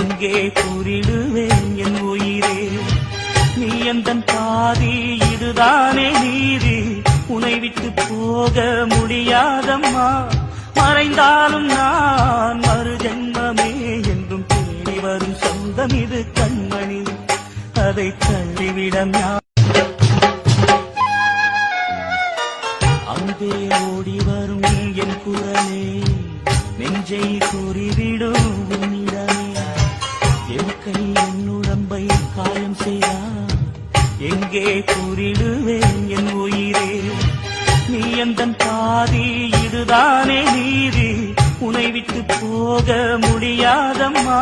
எங்கே கூறிடுவேன் என் உயிரே, நீ எந்தன் பாதி, இதுதானே நீதி. உன்னை விட்டு போக முடியாதம்மா, மறைந்தாலும் நான் மறு ஜென்மமே என்றும் தேடி வரும் சொந்தம் இது கண்மணி, அதை தள்ளிவிடம் அங்கே ஓடி வரும் என் குரலே, நெஞ்சை கூறிவிடும் உன்னிடமே. என் கை என் உடம்பை காயம் செய்தார், எங்கே கூறிடுவேன் என் உயிரே, நீ எந்தன் பாதி, இதுதானே நீதி. உன்னை விட்டு போக முடியாதம்மா,